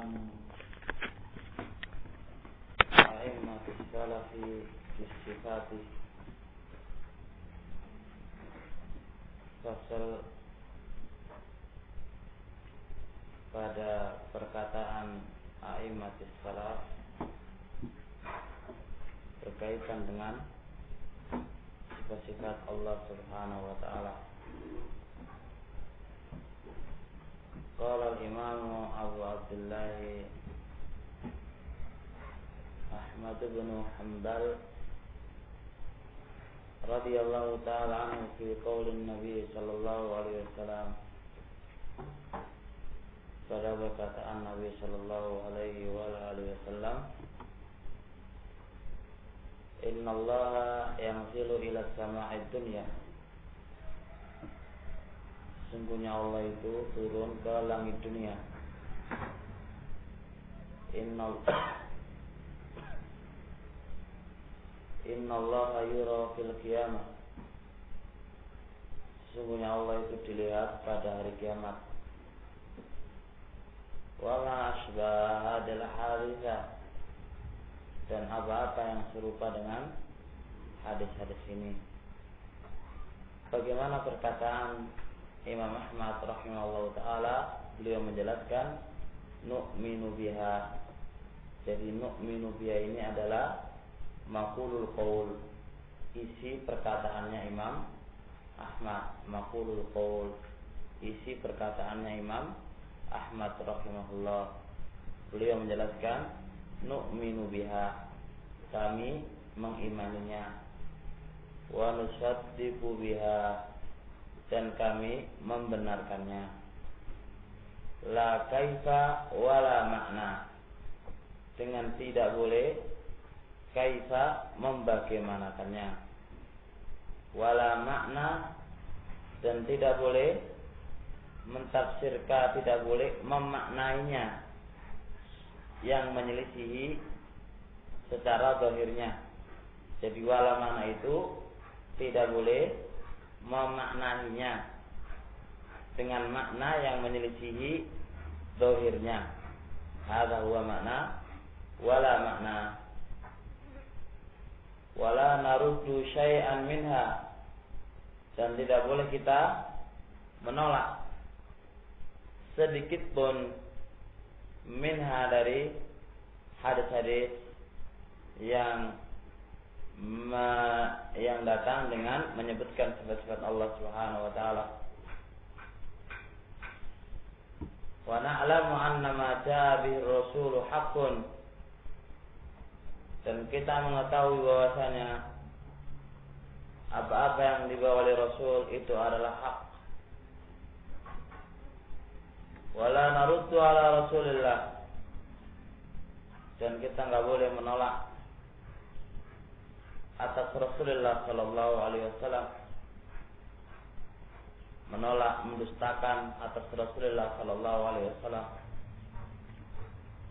kalam a'immatus salafi fi sifati. Fasal pada perkataan a'immatus salaf berkaitan dengan sifat-sifat Allah Subhanahu wa taala. Qala al-Imam Abu Abdullah Ahmad bin Hanbal radhiyallahu ta'ala anhu fi qaulin Nabi sallallahu alaihi wasallam, pada perkataan Nabi sallallahu alaihi wasallam, innallaha yanzilu ila sama'id dunya, sungguhnya Allah itu turun ke langit dunia. Innallaha yura fil qiyamah, sungguhnya Allah itu dilihat pada hari kiamat. Wa ma asbaha hadil haditha, dan apa-apa yang serupa dengan hadis-hadis ini. Bagaimana perkataan Imam Ahmad rahimahullah ta'ala, beliau menjelaskan nu'minu biha. Jadi nu'minu biha ini adalah maqulul qaul, isi perkataannya Imam Ahmad. Maqulul qaul, isi perkataannya Imam Ahmad rahimahullah. Beliau menjelaskan nu'minu biha, kami mengimaninya. Wa nusaddiqu biha, dan kami membenarkannya. La kaifa wala makna, dengan tidak boleh kaifa membagaimanakannya, wala makna, dan tidak boleh mentafsirkan, tidak boleh memaknainya yang menyelisihi secara zahirnya. Jadi wala makna itu tidak boleh memaknainya dengan makna yang menyelisihi zahirnya. Hadza huwa makna wala makna. Wala naruddu syai'an minha, dan tidak boleh kita menolak sedikit pun minha, dari hadis-hadis yang datang dengan menyebutkan sifat-sifat Allah Subhanahu wa taala. Wa na'lamu anna ma jaa bihi ar-rasul haqqun, dan kita mengetahui bahwasanya apa-apa yang dibawa oleh Rasul itu adalah hak. Wala naruddu ala Rasulillah, dan kita enggak boleh menolak atas Rasulullah sallallahu alaihi wasallam, menolak, mendustakan atas Rasulullah sallallahu alaihi wasallam.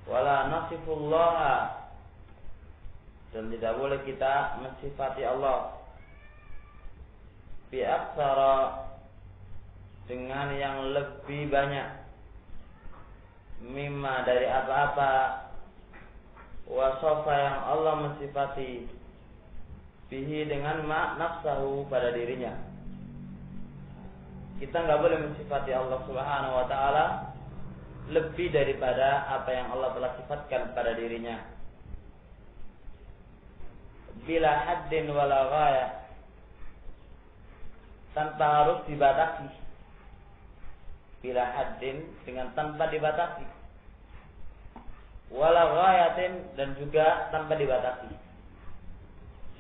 Wala nasifullah, dan tidak boleh kita mensifati Allah bi aktsara, dengan yang lebih banyak, mimma, dari apa-apa, wasofa, yang Allah mensifati, bihi, dengan nafsahu, pada dirinya. Kita nggak boleh mensifati Allah Subhanahu wa taala lebih daripada apa yang Allah telah sifatkan pada dirinya. Bila haddin wala ghayah, tanpa harus dibatasi. Bila haddin, dengan tanpa dibatasi. Wala ghayatin, dan juga tanpa dibatasi.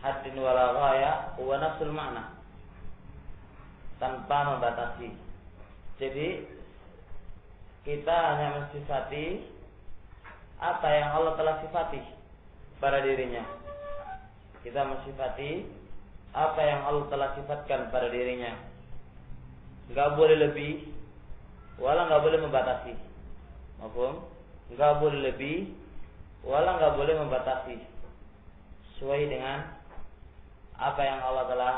Haddin wala ghayah huwa nafsul makna, tanpa membatasi. Jadi kita hanya mensifati apa yang Allah telah sifati pada dirinya. Kita mensifati apa yang Allah telah sifatkan pada dirinya. Enggak boleh lebih, wala enggak boleh membatasi. Mafhum? Enggak boleh lebih, wala enggak boleh membatasi, sesuai dengan apa yang Allah telah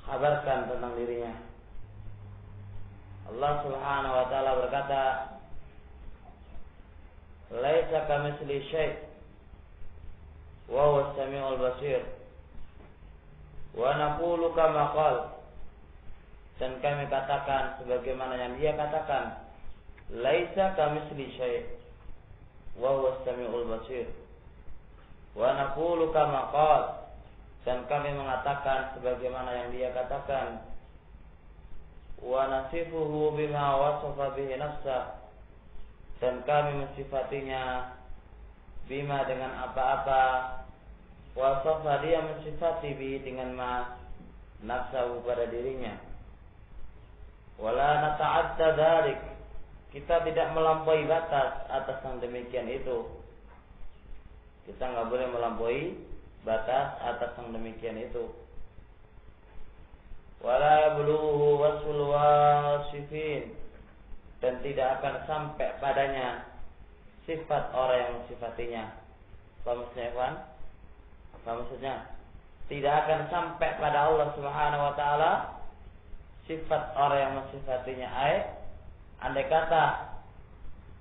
kabarkan tentang dirinya. Allah Subhanahu wa taala berkata, laisa kamitslihi syai' wa huwas samiul basir. Wa naqulu kama qala, dan kami katakan sebagaimana yang dia katakan, laisa kamitslihi syai' wa huwas samiul basir. Wa naqulu kama qala, dan kami mengatakan sebagaimana yang dia katakan, wa nasifuhu bima wasafa bihi nafsa, dan kami mensifatinya bima dengan apa-apa wasafa dia mensifati bihi dengan ma nafsahu pada dirinya. Wala nata'adda dzalik, kita tidak melampaui batas atas yang demikian itu. Kita enggak boleh melampaui batas atas yang demikian itu. Wala yablughu wasful wasifin, dan tidak akan sampai padanya sifat orang yang mensifatinya. Apa maksudnya, Ikhwan? Apa maksudnya? Tidak akan sampai pada Allah Subhanahu wa taala sifat orang yang mensifatinya. Andai kata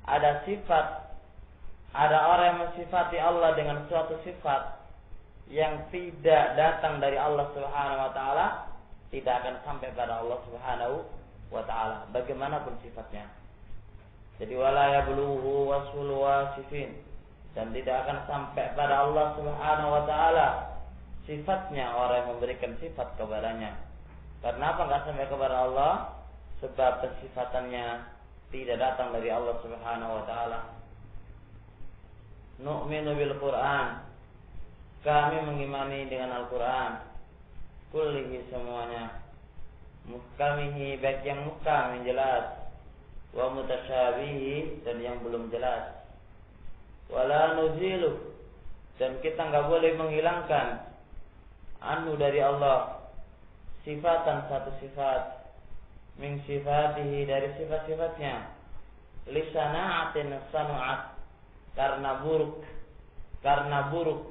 ada sifat, ada orang yang mensifati Allah dengan suatu sifat yang tidak datang dari Allah Subhanahu wa taala, tidak akan sampai pada Allah Subhanahu wa taala bagaimanapun sifatnya. Jadi wala yablughu wasful wasifin, dan tidak akan sampai pada Allah Subhanahu wa taala sifatnya orang yang memberikan sifat kepadanya. Karena apa enggak sampai kepada Allah? Sebab pensifatannya tidak datang dari Allah Subhanahu wa taala. Nu'minu bil Qur'an, kami mengimani dengan Al-Qur'an, kullihi semuanya, muhkamihi baik yang muhkam yang jelas, wa mutasyabihi dan yang belum jelas. Wala nuzilu, dan kita enggak boleh menghilangkan anhu dari Allah sifatan satu sifat, min sifatihi dari sifat-sifatnya, lisana'atin sanu'at, karena buruk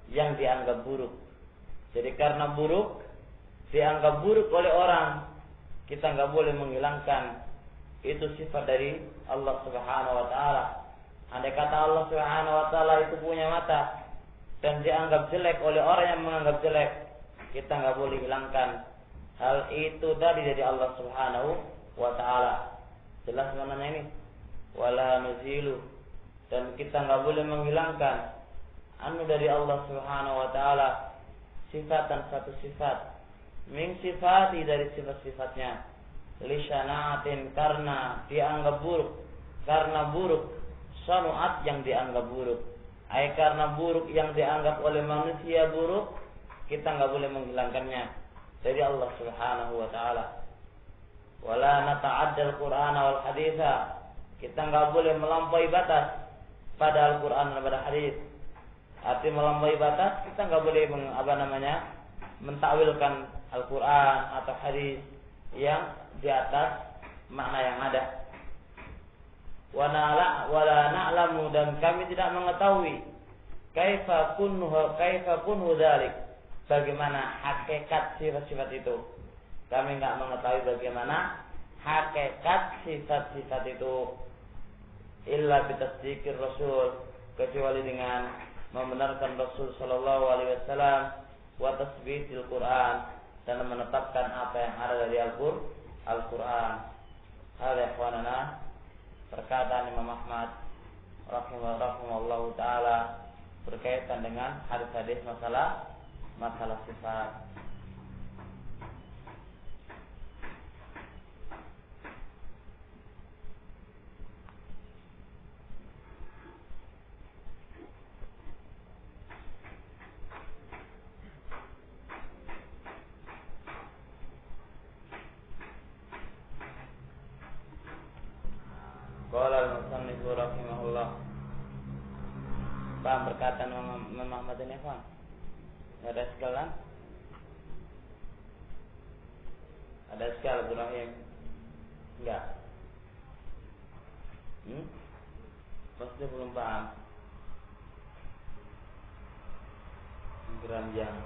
yang dianggap buruk. Jadi karena buruk dianggap buruk oleh orang, kita enggak boleh menghilangkan itu sifat dari Allah Subhanahu wa taala. Andai kata Allah Subhanahu wa taala itu punya mata dan dianggap jelek oleh orang yang menganggap jelek, kita enggak boleh hilangkan hal itu dari Allah Subhanahu wa taala. Jelas maknanya ini? Wala nuzilu, dan kita enggak boleh menghilangkan anu dari Allah Subhanahu wa taala sifatan satu sifat, min sifati dari sifat-sifatnya, lisana'atin karena dianggap buruk, karena buruk, sanu'at yang dianggap buruk, karena buruk yang dianggap oleh manusia buruk, kita enggak boleh menghilangkannya dari Allah Subhanahu wa taala. Wala nata'addal Qur'ana wal haditsa, kita enggak boleh melampaui batas pada Al-Qur'an dan pada hadis. Arti melampaui batas, kita enggak boleh mentakwilkan Al-Qur'an atau hadis yang di atas makna yang ada. Wala na'lamu, dan kami tidak mengetahui kaifa kunhu dzalik, bagaimana hakikat sifat-sifat itu. Kami enggak mengetahui bagaimana hakikat sifat-sifat itu, illa bitasdiqir rasul, kecuali dengan membenarkan Rasul sallallahu alaihi wasallam, wa tasbitil Quran, dan menetapkan apa yang ada dari Al-Quran. Hal ikhwanana, perkataan Imam Ahmad rahimahullahu taala berkaitan dengan hadis-hadis masalah sifat. Qala al-musannif rahimahullah. Paham perkataan Imam Ahmad ini, Pak? Ada sekalian? Ada sekal Ibrahim? Enggak. Pasti belum paham. Geranjang.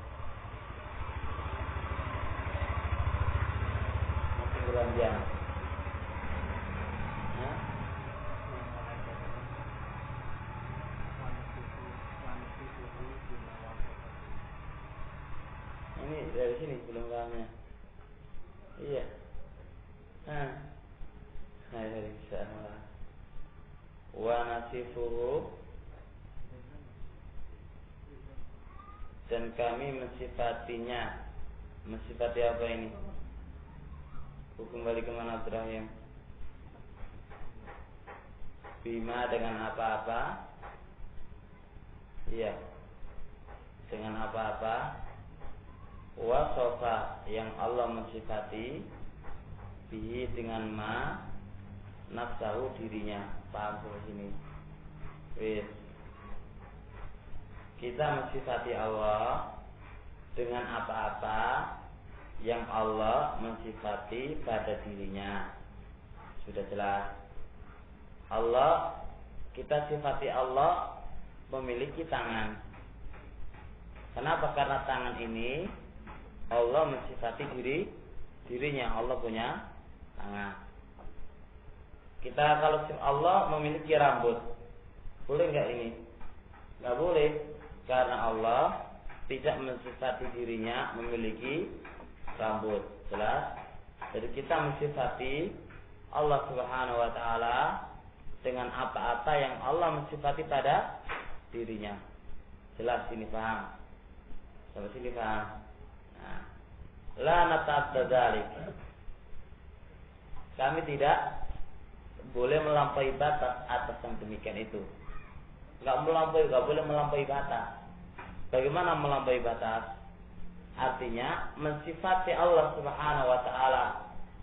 Masih geranjang. Ini dari sini belum pahamnya. Iya. Nah, dari sana. Wa nasifuhu, dan kami mensifatinya. Mensifati apa ini? Kembali kemana Ibrahim? Bima, dengan apa-apa. Iya, dengan apa-apa. Wasofa, yang Allah mensifati. Bihi, dengan ma. Nafsahu, dirinya. Paham sampai sini? Wis. Kita mensifati Allah dengan apa-apa yang Allah mensifati pada dirinya. Sudah jelas. Allah, kita sifati Allah memiliki tangan. Kenapa? Karena tangan ini Allah mensifati dirinya. Allah punya tangan. Kita kalau Allah memiliki rambut, boleh nggak ini? Nggak boleh, karena Allah tidak mensifati dirinya memiliki rambut. Jelas? Jadi kita mensifati Allah Subhanahu wa taala dengan apa-apa yang Allah mensifati pada dirinya. Jelas ini, paham? Sampai sini paham? Nah, la nata'adda dzalik. Kami tidak boleh melampaui batas atas yang demikian itu. Enggak boleh melampaui batas. Bagaimana melampaui batas? Artinya mensifati Allah Subhanahu wa taala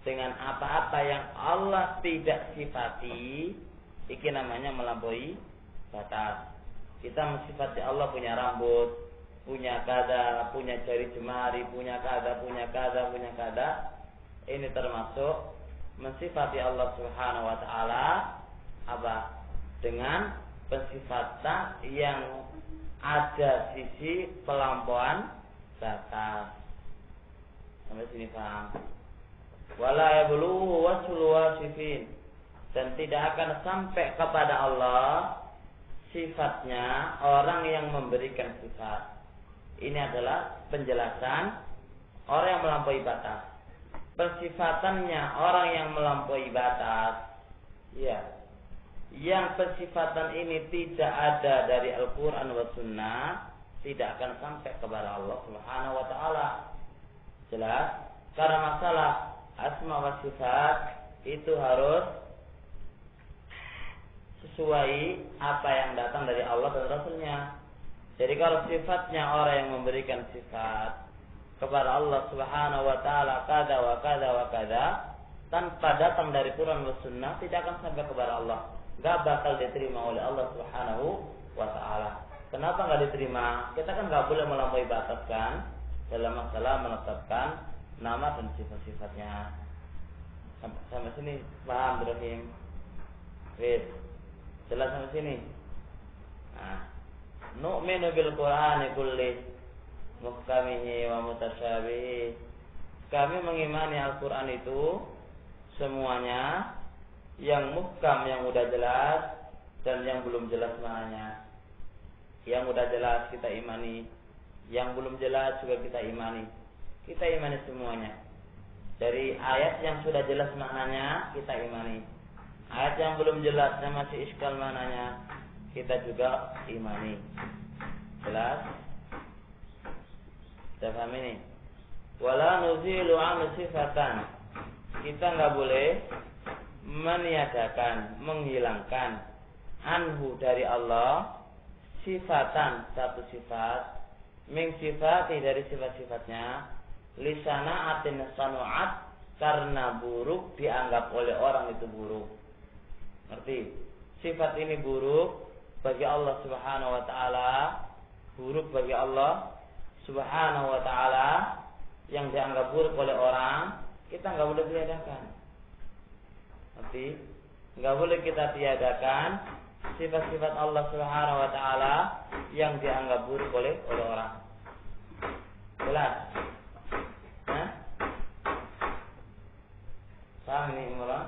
dengan apa-apa yang Allah tidak sifati, iki namanya melampaui batas. Kita mensifati Allah punya rambut, punya kada, punya jari jemari, punya kada. Ini termasuk mensifati Allah Subhanahu wa taala apa? Dengan pensifatan yang ada sisi pelampauan batas. Sampai sini paham? Wala yablughu wasul wasifin, dan tidak akan sampai kepada Allah sifatnya orang yang memberikan sifat. Ini adalah penjelasan orang yang melampaui batas. Pensifatannya orang yang melampaui batas, ya, yang pensifatan ini tidak ada dari Al-Quran wa Sunnah, tidak akan sampai kepada Allah Subhanahu wa taala. Jelas? Karena masalah asma wa sifat itu harus sesuai apa yang datang dari Allah dan Rasulnya. Jadi kalau sifatnya orang yang memberikan sifat kepada Allah Subhanahu wa taala kada wa kada wa kada tanpa datang dari Quran wa Sunnah, tidak akan sampai kepada Allah. Enggak bakal diterima oleh Allah Subhanahu wa taala. Kenapa enggak diterima? Kita kan enggak boleh melampaui batas kan dalam masalah menetapkan nama dan sifat-sifatnya. Sampai sini paham, Ibrahim? Wis. Jelas sampai sini? Nah, nu'minu bil Qur'ani kulli muhkamihi wa mutasyabihi. Kami mengimani Al-Quran itu semuanya, yang muhkam, yang udah jelas, dan yang belum jelas maknanya. Yang udah jelas kita imani, yang belum jelas juga kita imani. Kita imani semuanya. Dari ayat yang sudah jelas maknanya kita imani. Ayat yang belum jelas dan masih iskal maknanya kita juga imani. Jelas? Kita paham ini? Wala nuzilu an sifatan. Kita enggak boleh meniadakan, menghilangkan anhu dari Allah sifatan, satu sifat, min sifati dari sifat-sifatnya, lisana atin sanuat, karena buruk dianggap oleh orang itu buruk. Ngerti? Sifat ini buruk bagi Allah Subhanahu wa taala, buruk bagi Allah Subhanahu wa taala, yang dianggap buruk oleh orang, kita enggak boleh tiadakan. Ngerti? Enggak boleh kita tiadakan sifat-sifat Allah Subhanahu wa taala yang dianggap buruk oleh orang. Jelas? Hah? Paham ini Imran?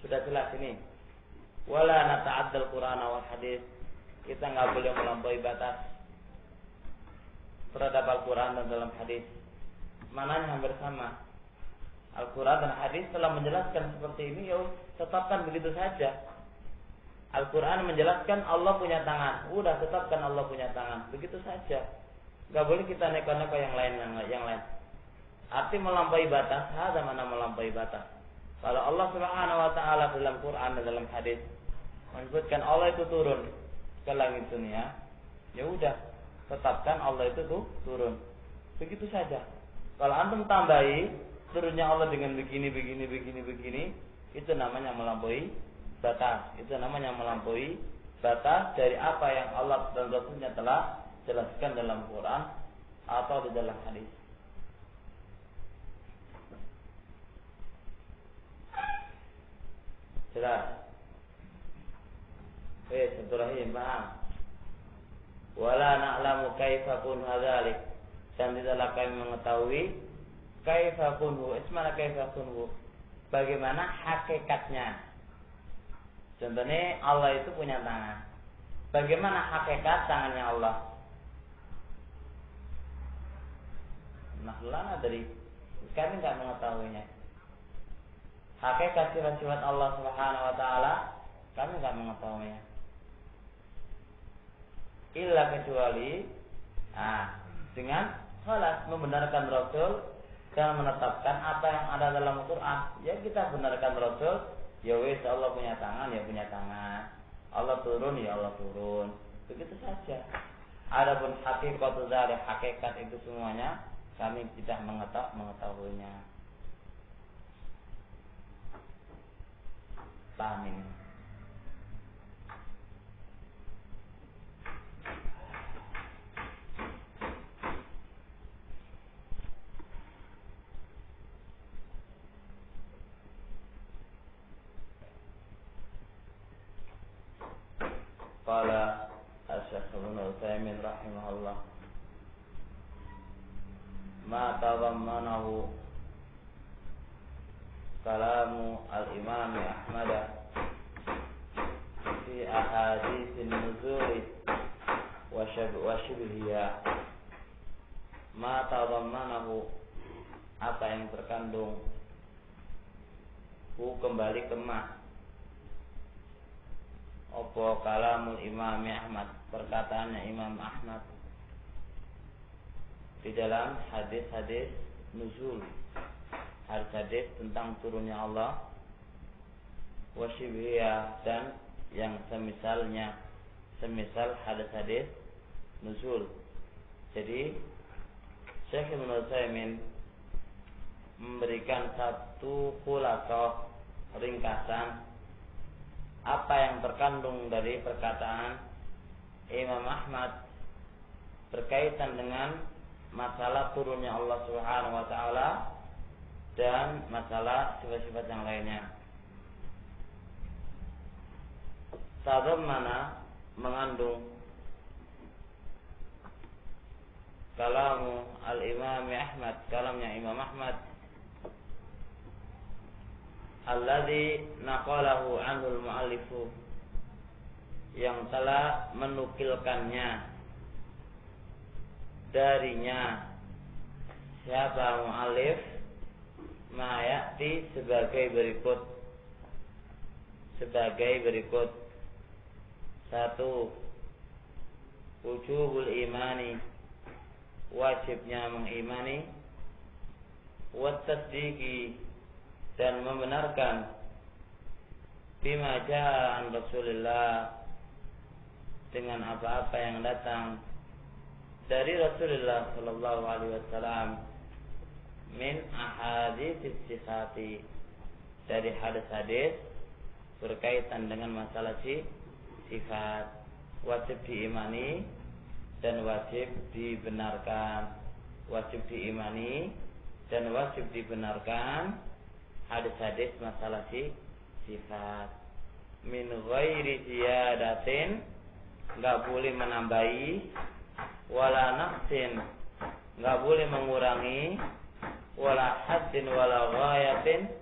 Sudah jelas ini. Wala nata'addal Qur'an wal hadis. Kita enggak boleh melampaui batas. terhadap Al-Quran dan dalam hadis. Mananya hampir sama. Al-Quran dan hadis telah menjelaskan seperti ini, ya tetapkan begitu saja. Al-Quran menjelaskan Allah punya tangan, udah tetapkan Allah punya tangan, begitu saja. Gak boleh kita neko-neko yang lain. Arti melampaui batas, ada mana melampaui batas. Kalau Allah Subhanahu wa taala dalam Quran dan dalam hadis menyebutkan Allah itu turun ke langit dunia, ya udah, tetapkan Allah itu tuh turun. Begitu saja. Kalau antum tambahi turunnya Allah dengan begini, itu namanya melampaui batas. Itu namanya melampaui batas dari apa yang Allah dan Rasulnya telah jelaskan dalam Quran atau di dalam hadis. Jelas. Silaturahim, paham? Wala na'lamu kaifa kun hadzalik, dan tidaklah kami mengetahui kaifa kunhu, ismana kaifa kunhu, bagaimana hakikatnya. Contohnya Allah itu punya tangan. Bagaimana hakikat tangannya Allah? Nah, lana dari kami tidak mengetahuinya. Hakikat sifat-sifat Allah Subhanahu wa taala kami tidak mengetahuinya. Illa kecuali dengan khalas membenarkan Rasul dan menetapkan apa yang ada dalam Al-Quran. Ya kita benarkan Rasul, ya wis Allah punya tangan, ya punya tangan. Allah turun, ya Allah turun. Begitu saja. Adapun hakikat dari hakikat itu semuanya kami tidak mengetahuinya. Paham ini? Qala Asy-Syaikh Ibnu Utsaimin rahimahullah, ma tadammanahu kalamu al-Imam Ahmad fi ahaditsin nuzul wa syibhiha. Ma tadammanahu, apa yang terkandung, kembali ke ma. Apa kalamul Imam Ahmad, perkataannya Imam Ahmad di dalam hadis-hadis nuzul, hadis-hadis tentang turunnya Allah, wasyibhiyah, dan yang semisalnya, semisal hadis-hadis nuzul. Jadi Syekh Ibnu Utsaimin memberikan satu khulasah, ringkasan apa yang terkandung dari perkataan Imam Ahmad berkaitan dengan masalah turunnya Allah Subhanahu wa taala dan masalah sifat-sifat yang lainnya. Tadammana, mengandung, kalamu al-Imam Ahmad, kalamnya Imam Ahmad, alladzi naqalahu anhul muallifu, yang telah menukilkannya darinya siapa muallif, ma ya'ti, sebagai berikut. Satu, wujubul imani, wajibnya mengimani, wat tasdiqi, dan membenarkan, bima jaa an Rasulillah, dengan apa-apa yang datang dari Rasulullah sallallahu alaihi wasallam, min ahaditsis sifati, dari hadis-hadis berkaitan dengan masalah sifat. Wajib diimani dan wajib dibenarkan. Wajib diimani dan wajib dibenarkan hadis-hadis masalah sifat. Min ghairi ziyadatin, enggak boleh menambahi, wala naqsin, enggak boleh mengurangi, wala haddin wala ghayatin,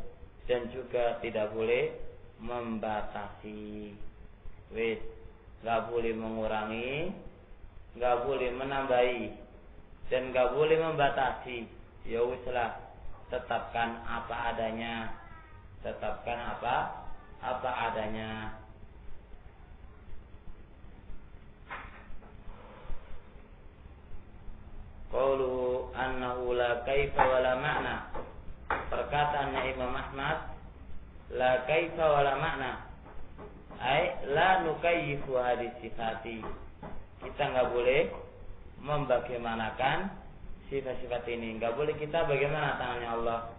dan juga tidak boleh membatasi. Wis, enggak boleh mengurangi, enggak boleh menambahi, dan nggak boleh membatasi. Ya wislah, tetapkan apa adanya, tetapkan apa adanya. Qaulu annahu la kaifa wala ma'na. Perkataannya Imam Ahmad, la kaifa wala ma'na, ai la nukayyifu hadis sifati. Kita nggak boleh membagaimanakan sifat-sifat ini. Nggak boleh kita bagaimana tangannya Allah,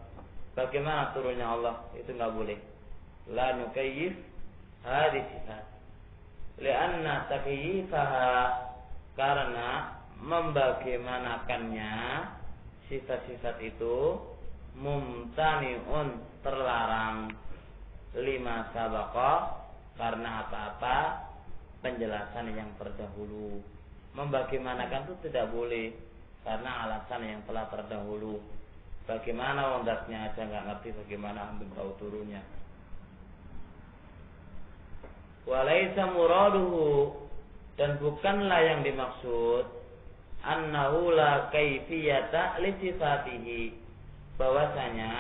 bagaimana turunnya Allah, itu nggak boleh. La nukayyif hadis sifat. Lianna takyifaha, karena membagaimanakannya sifat-sifat itu mumtani'un, terlarang, lima sabaqa, karena apa-apa penjelasan yang terdahulu. Membagaimanakan itu tidak boleh karena alasan yang telah terdahulu. Bagaimana wondatnya aja nggak ngerti bagaimana ambil tahu turunnya. Walaisa muraduhu, dan bukanlah yang dimaksud annahu la kaifiyata li sifatihi, bahwasanya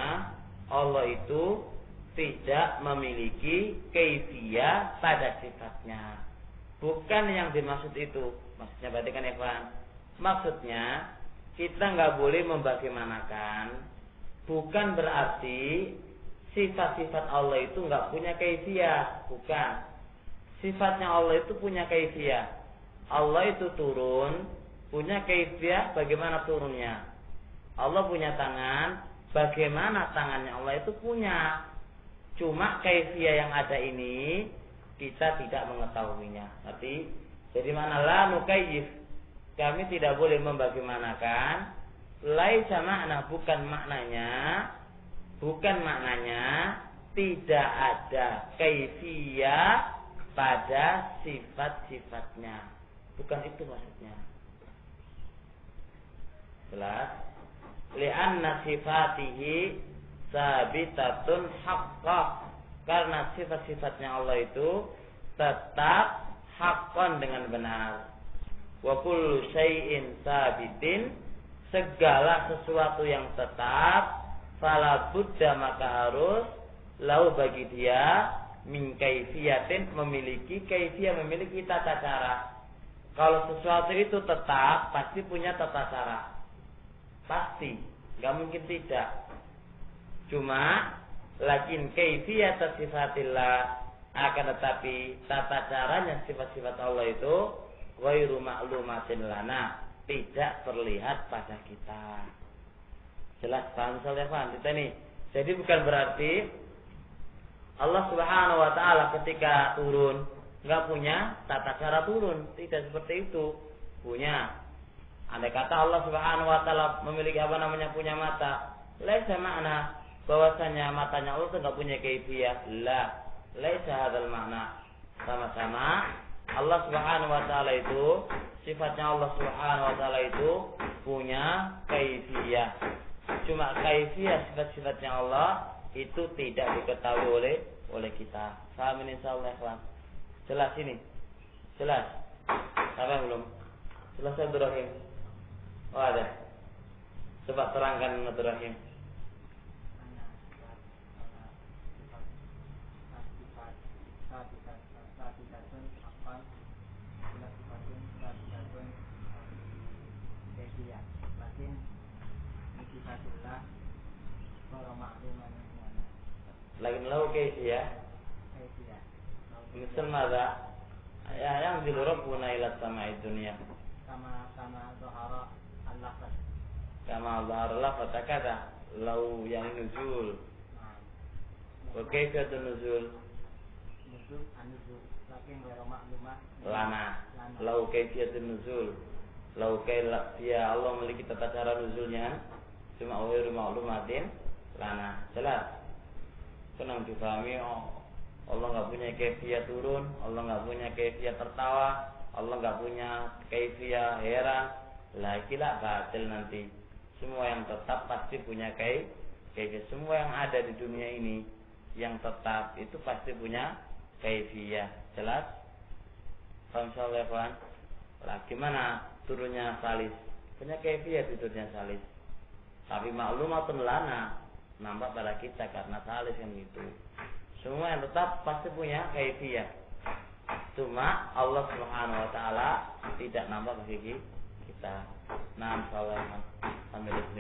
Allah itu tidak memiliki kaifiyah pada sifatnya. Bukan yang dimaksud itu. Maksudnya berarti kan Evan, maksudnya kita nggak boleh membagaimanakan. Bukan berarti sifat-sifat Allah itu nggak punya kaifiyah. Bukan. Sifatnya Allah itu punya kaifiyah. Allah itu turun, punya kaifiyah bagaimana turunnya. Allah punya tangan, bagaimana tangannya Allah itu punya. Cuma kaifiyah yang ada ini kita tidak mengetahuinya. Tapi jadi mana la nukayyif, kami tidak boleh membagaimanakan. Laisa makna, bukan maknanya tidak ada kaifiyah pada sifat-sifatnya. Bukan itu maksudnya. Jelas? Li'anna sifatihi sabitatun haqqah, karena sifat-sifatnya Allah itu tetap haqqan dengan benar. Wa kullu syai'in sabitin, segala sesuatu yang tetap, fala budda, maka harus, lau bagi dia, min kaifiyatin, memiliki kaifiyah, memiliki tata cara. Kalau sesuatu itu tetap, pasti punya tata cara. Pasti, nggak mungkin tidak. Cuma lakin kaifiyat sifatillah, akan tetapi tata caranya sifat-sifat Allah itu ghairu ma'lumatin lana, tidak terlihat pada kita. Jelas paham soalnya paham kita nih. Jadi bukan berarti Allah Subhanahu wa taala ketika turun nggak punya tata cara turun, tidak seperti itu. Punya. Andai kata Allah Subhanahu wa taala memiliki punya mata, laisa makna bahwasanya matanya Allah itu nggak punya kaifiyah. La, laisa hadzal makna. Sama-sama Allah Subhanahu wa taala itu, sifatnya Allah Subhanahu wa taala itu punya kaifiyah. Cuma kaifiyah sifat-sifatnya Allah itu tidak diketahui oleh kita. Paham ini insyaallah, ikhwan? Jelas ini? Jelas? Sampai belum? Jelas Abdurrahim? Oh ada. Coba terangkan Abdurrahim. Lagi lau kaifiyah. Misal mada? Ya, yang dilurabuna ila sama'i dunia. Kama zahara al-lafaz. Kama zahara al-lafaz kata lau yang nuzul. Wa kaifiyatun nuzul? Nuzul an-nuzul, lakin ghairu ma'lumah. Lana. Lau kaifiyatun nuzul. Lau kaifiyah Allah memiliki tata cara nuzulnya, cuma ghairu ma'lumatin lana. Jelas? Senang difahami. Allah nggak punya kaifiyah turun, Allah nggak punya kaifiyah tertawa, Allah nggak punya kaifiyah heran. Lah batil nanti. Semua yang tetap pasti punya kaifiyah. Semua yang ada di dunia ini yang tetap itu pasti punya kaifiyah. Jelas? Insyaallah, Pak. Lah gimana turunnya salis? punya kaifiyah tidurnya salis. Tapi maklumatun lana, nampak pada kita karena salis yang itu. Semua yang tetap pasti punya kaifiyah. Cuma Allah Subhanahu wa taala tidak nampak bagi kita. Nah, insyaallah. Alhamdulillah.